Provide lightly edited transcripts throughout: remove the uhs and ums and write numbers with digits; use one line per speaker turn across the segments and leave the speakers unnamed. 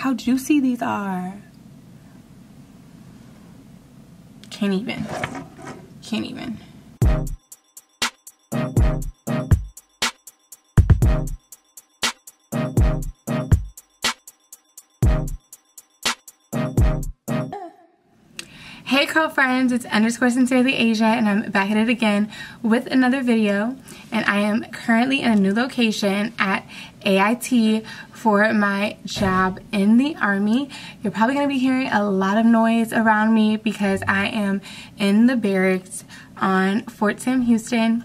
How juicy these are. Can't even. Can't even. Hey curl friends, it's _sincerely Asia, and I'm back at it again with another video. And I am currently in a new location at AIT for my job in the Army. You're probably going to be hearing a lot of noise around me because I am in the barracks on Fort Sam Houston.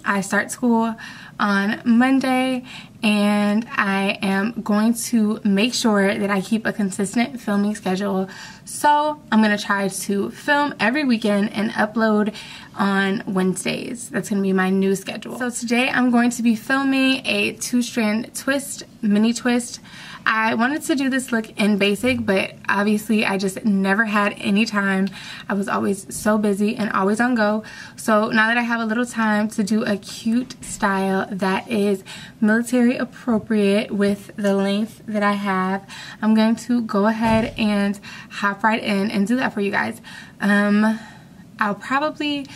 I start school on Monday, and I am going to make sure that I keep a consistent filming schedule. So I'm going to try to film every weekend and upload on Wednesdays. That's going to be my new schedule. So today I'm going to be filming a 2-strand twist, mini twist. I wanted to do this look in basic, but obviously I just never had any time. I was always so busy and always on go. So now that I have a little time to do a cute style that is military appropriate with the length that I have, I'm going to go ahead and hop right in and do that for you guys. I'll probably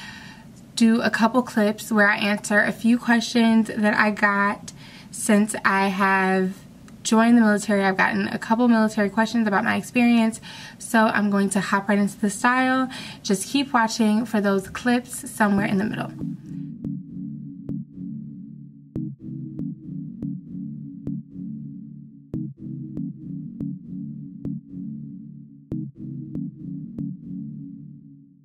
do a couple clips where I answer a few questions that I got since I have joined the military. I've gotten a couple military questions about my experience, so I'm going to hop right into the style. Just keep watching for those clips somewhere in the middle.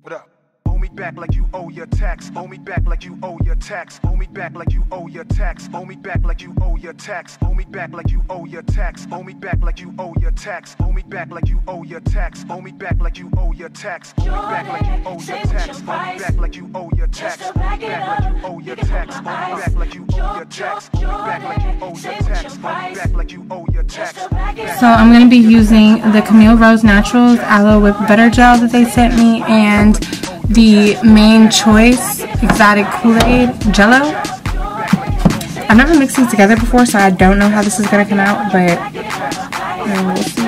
What up? Owe me back like you owe your tax. Owe me back like you owe your tax. Owe me back like you owe your tax. Owe me back like you owe your tax. Owe me back like you owe your tax. Owe me back like you owe your tax. Owe me back like you owe your tax. Owe me back like you owe your tax. Owe me back like you owe your tax. Owe me back like you owe your tax. Owe me back like you owe your tax. Owe me back like you owe your tax. Owe me back like you owe your tax. Owe me back like you owe your tax.
So I'm going to be using the Camille Rose Naturals Aloe Whip Butter Gel that they sent me, and the Main Choice Exotic Kool-Aid GELL-LO. I've never mixed these together before, so I don't know how this is going to come out, but we'll see.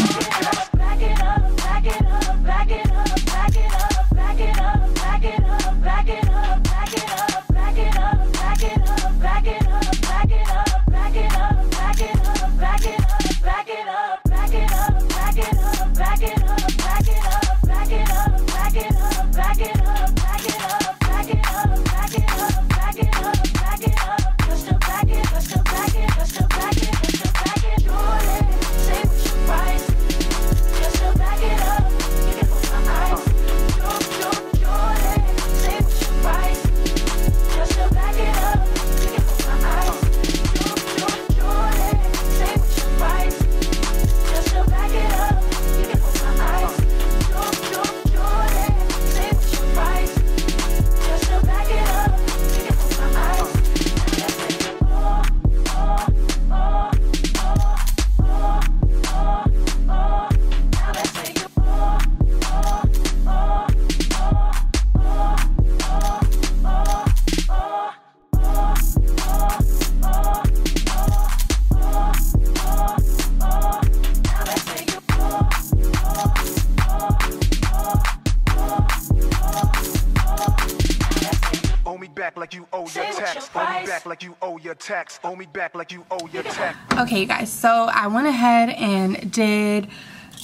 Like you owe your tax. Owe me back like you owe your tax. Owe me back like you owe your tax.
Okay, you guys, so I went ahead and did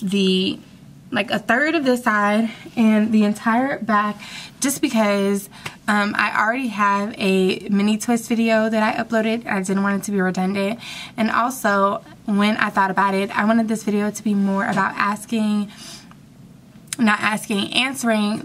the like a third of this side and the entire back, just because I already have a mini twist video that I uploaded. I didn't want it to be redundant, and also when I thought about it, I wanted this video to be more about answering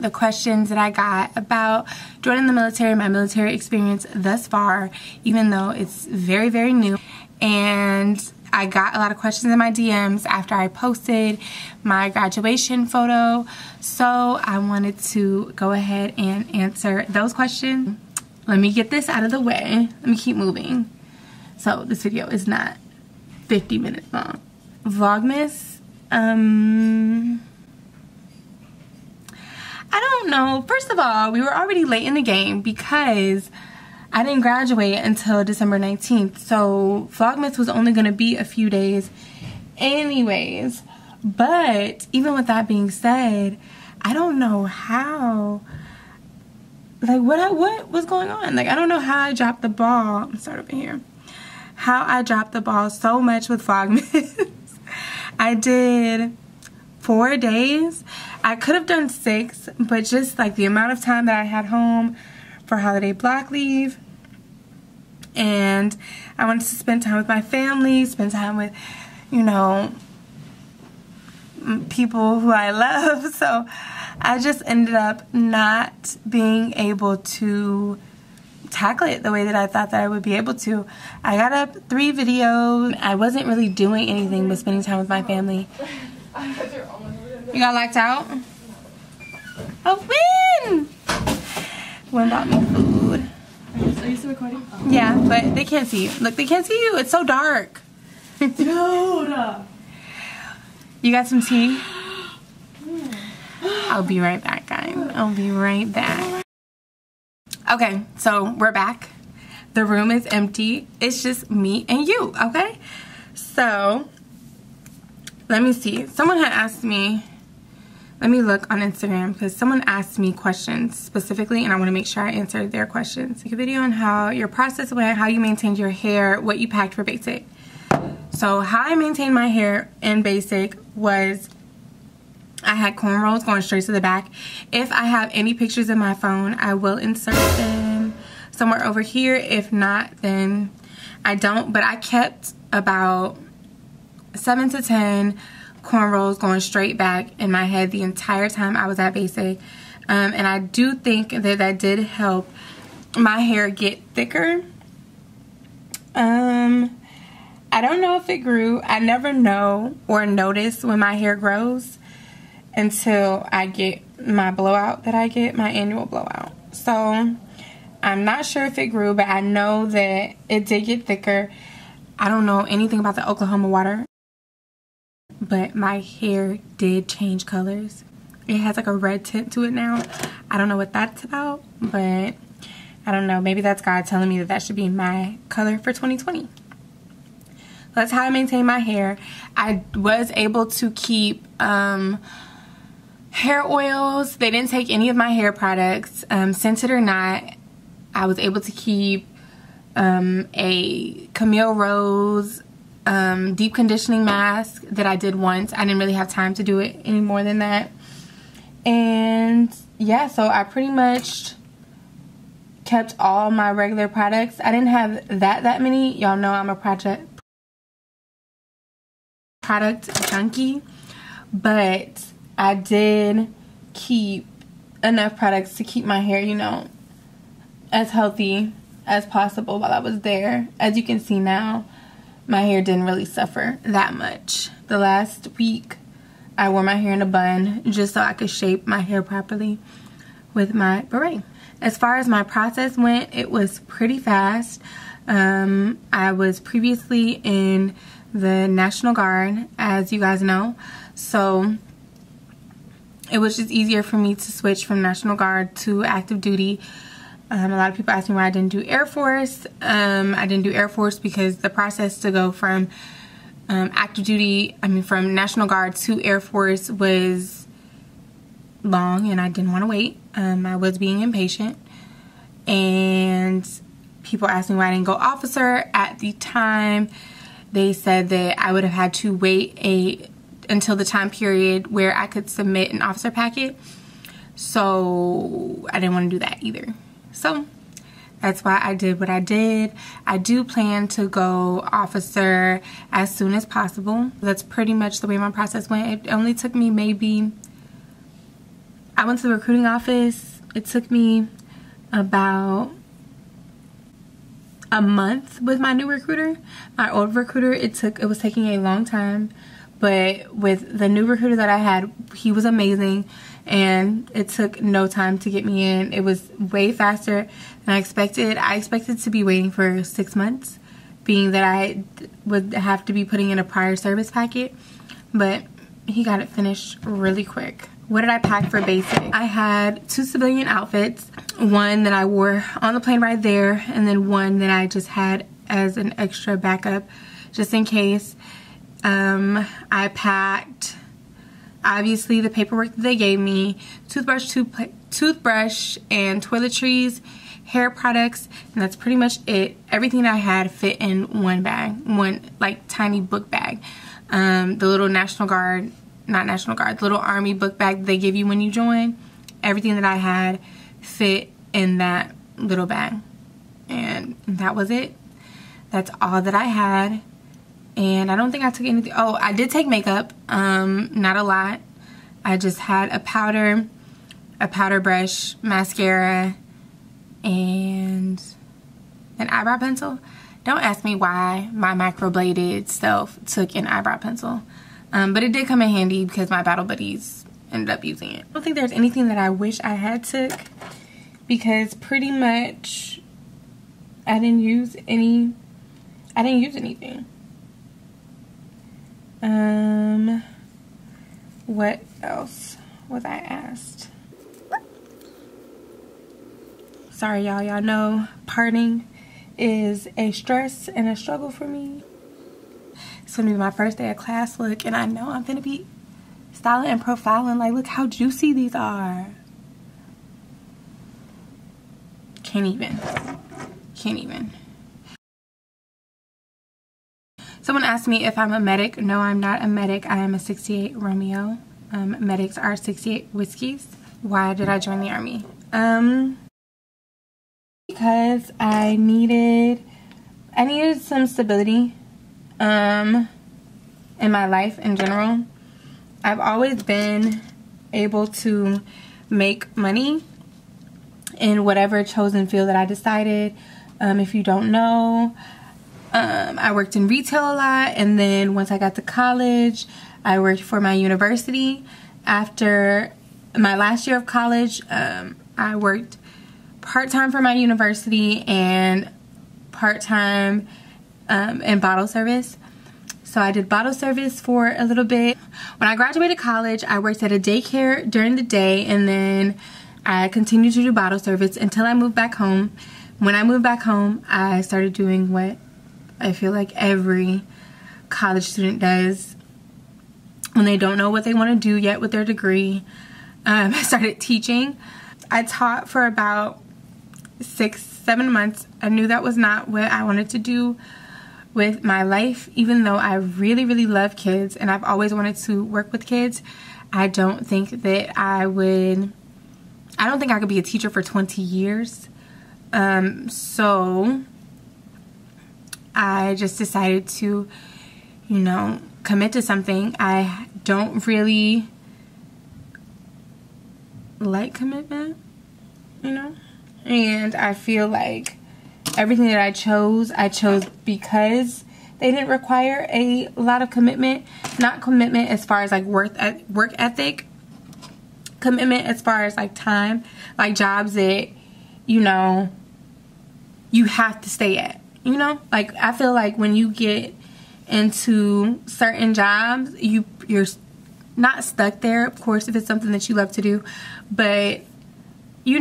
the questions that I got about joining the military, my military experience thus far, even though it's very, very new. And I got a lot of questions in my DMs after I posted my graduation photo, so I wanted to go ahead and answer those questions. Let me get this out of the way. Let me keep moving. So this video is not 50 minutes long. Vlogmas, I don't know. First of all, we were already late in the game because I didn't graduate until December 19th. So Vlogmas was only going to be a few days. Anyways, but even with that being said, I don't know how, like, what was going on. Like, I don't know how I dropped the ball. I'm start over here. How I dropped the ball so much with Vlogmas. I did 4 days. I could have done 6, but just like the amount of time that I had home for holiday block leave, and I wanted to spend time with my family, spend time with, you know, people who I love. So I just ended up not being able to tackle it the way that I thought that I would be able to. I got up 3 videos. I wasn't really doing anything but spending time with my family. You got locked out? Oh, Win! Win bought me food.
Are you still recording? Oh.
Yeah, but they can't see you. Look, they can't see you. It's so dark.
Dude!
You got some tea? I'll be right back, guys. I'll be right back. Okay, so we're back. The room is empty. It's just me and you, okay? So, let me see. Someone had asked me, let me look on Instagram, because someone asked me questions specifically, and I want to make sure I answered their questions. Take a video on how your process went, how you maintained your hair, what you packed for basic. So how I maintained my hair in basic was I had cornrows going straight to the back. If I have any pictures in my phone, I will insert them somewhere over here. If not, then I don't. But I kept about 7 to 10 cornrows going straight back in my head the entire time I was at basic. And I do think that that did help my hair get thicker. I don't know if it grew. I never know or notice when my hair grows until I get my blowout that I get, my annual blowout. So I'm not sure if it grew, but I know that it did get thicker. I don't know anything about the Oklahoma water, but my hair did change colors. It has like a red tint to it now. I don't know what that's about, but I don't know. Maybe that's God telling me that that should be my color for 2020. That's how I maintain my hair. I was able to keep hair oils. They didn't take any of my hair products, scented or not. I was able to keep a Camille Rose deep conditioning mask that I did once. I didn't really have time to do it any more than that. And yeah, so I pretty much kept all my regular products. I didn't have that many. Y'all know I'm a product junkie, but I did keep enough products to keep my hair, you know, as healthy as possible while I was there. As you can see now, my hair didn't really suffer that much. The last week I wore my hair in a bun just so I could shape my hair properly with my beret. As far as my process went, it was pretty fast. I was previously in the National Guard, as you guys know, so it was just easier for me to switch from National Guard to active duty. A lot of people ask me why I didn't do Air Force. I didn't do Air Force because the process to go from active duty, from National Guard to Air Force was long, and I didn't want to wait. I was being impatient, and people asked me why I didn't go officer. At the time, they said that I would have had to wait until the time period where I could submit an officer packet. So I didn't want to do that either. So that's why I did what I did. I do plan to go officer as soon as possible. That's pretty much the way my process went. It only took me maybe, I went to the recruiting office. It took me about a month with my new recruiter. My old recruiter, it was taking a long time, but with the new recruiter that I had, he was amazing, and it took no time to get me in. It was way faster than I expected. I expected to be waiting for 6 months, being that I would have to be putting in a prior service packet, but he got it finished really quick. What did I pack for basic? I had 2 civilian outfits, one that I wore on the plane right there, and then one that I just had as an extra backup just in case. I packed, obviously, the paperwork that they gave me, toothbrush and toiletries, hair products, and that's pretty much it. Everything that I had fit in one bag, one like tiny book bag. The little the little army book bag that they give you when you join, everything that I had fit in that little bag. And that was it. That's all that I had. And I don't think I took anything. Oh, I did take makeup. Not a lot. I just had a powder brush, mascara, and an eyebrow pencil. Don't ask me why my microbladed self took an eyebrow pencil. But it did come in handy because my battle buddies ended up using it. I don't think there's anything that I wish I had took, because pretty much I didn't use anything. What else was I asked? Sorry, y'all. Y'all know parting is a stress and a struggle for me. It's gonna be my first day of class look, and I know I'm gonna be styling and profiling. Like, look how juicy these are. Can't even. Someone asked me if I'm a medic. No, I'm not a medic. I am a 68 Romeo. Medics are 68 whiskeys. Why did I join the Army? Because I needed some stability in my life in general. I've always been able to make money in whatever chosen field that I decided. If you don't know, I worked in retail a lot, and then once I got to college, I worked for my university. After my last year of college, I worked part-time for my university and part-time in bottle service. So I did bottle service for a little bit. When I graduated college, I worked at a daycare during the day, and then I continued to do bottle service until I moved back home. When I moved back home, I started doing what I feel like every college student does when they don't know what they want to do yet with their degree. I started teaching. I taught for about 6-7 months. I knew that was not what I wanted to do with my life, even though I really, really love kids and I've always wanted to work with kids. I don't think that I could be a teacher for 20 years. So I just decided to, commit to something. I don't really like commitment, and I feel like everything that I chose because they didn't require a lot of commitment. Not commitment as far as like work ethic, commitment as far as like time, like jobs that you have to stay at. Like I feel like when you get into certain jobs, you're not stuck there, of course, if it's something that you love to do, but you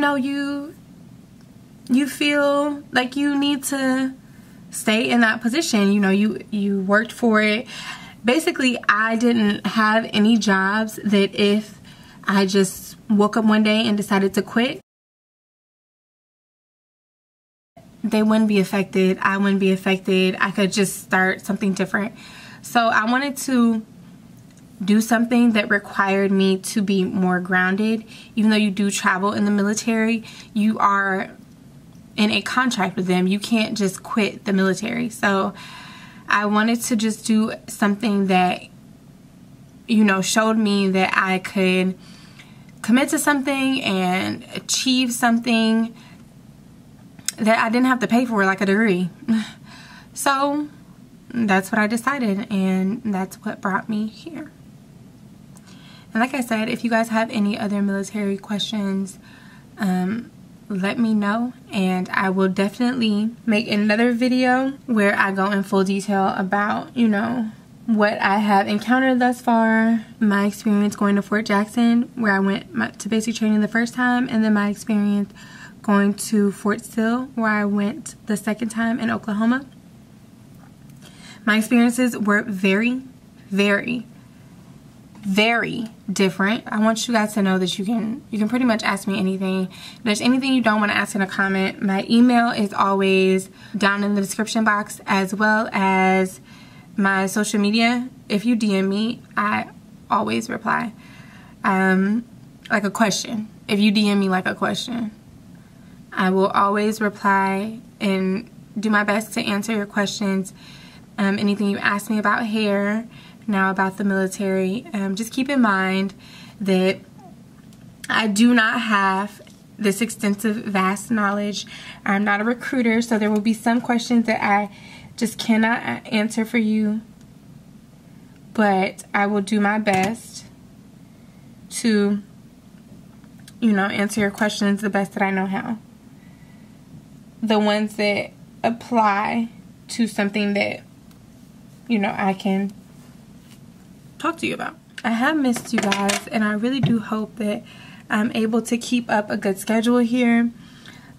feel like you need to stay in that position. You worked for it. Basically, I didn't have any jobs that if I just woke up one day and decided to quit, they wouldn't be affected. I wouldn't be affected. I could just start something different. So I wanted to do something that required me to be more grounded. Even though you do travel in the military, you are in a contract with them. You can't just quit the military. So I wanted to just do something that, showed me that I could commit to something and achieve something that I didn't have to pay for, like a degree. So that's what I decided, and that's what brought me here. And like I said, if you guys have any other military questions, let me know, and I will definitely make another video where I go in full detail about, what I have encountered thus far, my experience going to Fort Jackson, where I went to basic training the first time, and then my experience going to Fort Sill, where I went the second time in Oklahoma. My experiences were very, very, very different. I want you guys to know that you can pretty much ask me anything. If there's anything you don't want to ask in a comment, my email is always down in the description box, as well as my social media. If you DM me, I always reply. Like a question. If you DM me like a question, I will always reply and do my best to answer your questions. Anything you ask me about hair, now about the military, just keep in mind that I do not have this extensive, vast knowledge. I'm not a recruiter, so there will be some questions that I just cannot answer for you, but I will do my best to, you know, answer your questions the best that I know how. The ones that apply to something that, you know, I can talk to you about. I have missed you guys, and I really do hope that I'm able to keep up a good schedule here.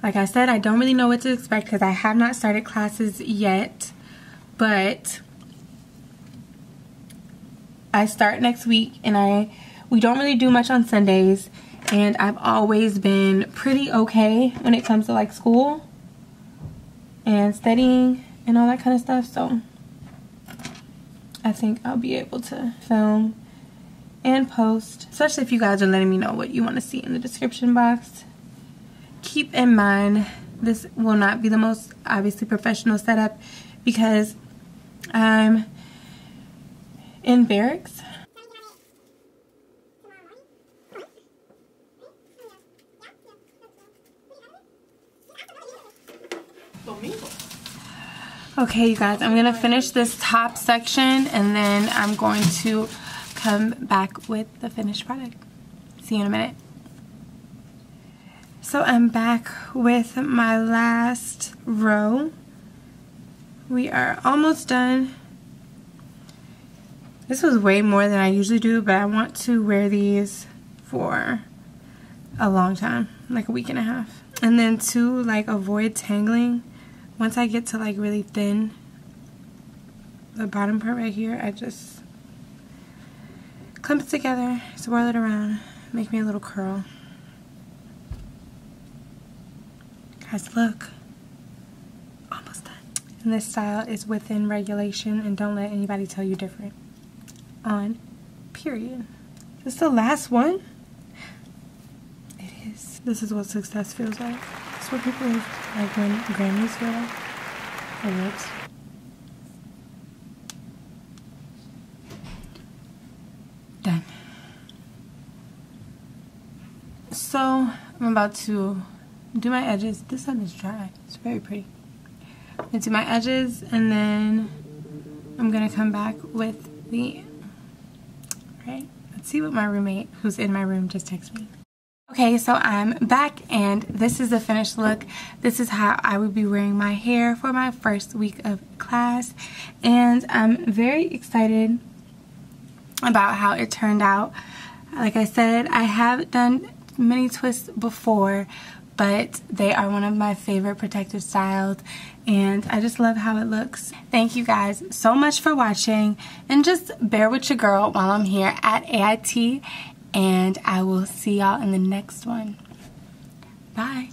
Like I said, I don't really know what to expect because I have not started classes yet, but I start next week, and we don't really do much on Sundays, and I've always been pretty okay when it comes to like school and studying and all that kind of stuff, so I think I'll be able to film and post, especially if you guys are letting me know what you want to see in the description box. Keep in mind, this will not be the most obviously professional setup because I'm in barracks. Okay, you guys, I'm gonna finish this top section and then I'm going to come back with the finished product. See you in a minute. So I'm back with my last row. We are almost done. This was way more than I usually do, but I want to wear these for a long time, like a week and a half. And then to like avoid tangling, once I get to like really thin, the bottom part right here, I just clump it together, swirl it around, make me a little curl. Guys, look. Almost done. And this style is within regulation, and don't let anybody tell you different. On period. Is this the last one? It is. This is what success feels like. It's what people like when Grammys feel like. Awards. Done. So I'm about to do my edges. This one is dry. It's very pretty. I'm gonna do my edges, and then I'm gonna come back with the, right? Let's see what my roommate who's in my room just texted me. Okay, so I'm back, and this is the finished look. This is how I would be wearing my hair for my first week of class, and I'm very excited about how it turned out. Like I said, I have done mini twists before, but they are one of my favorite protective styles, and I just love how it looks. Thank you guys so much for watching, and just bear with your girl while I'm here at AIT, and I will see y'all in the next one. Bye.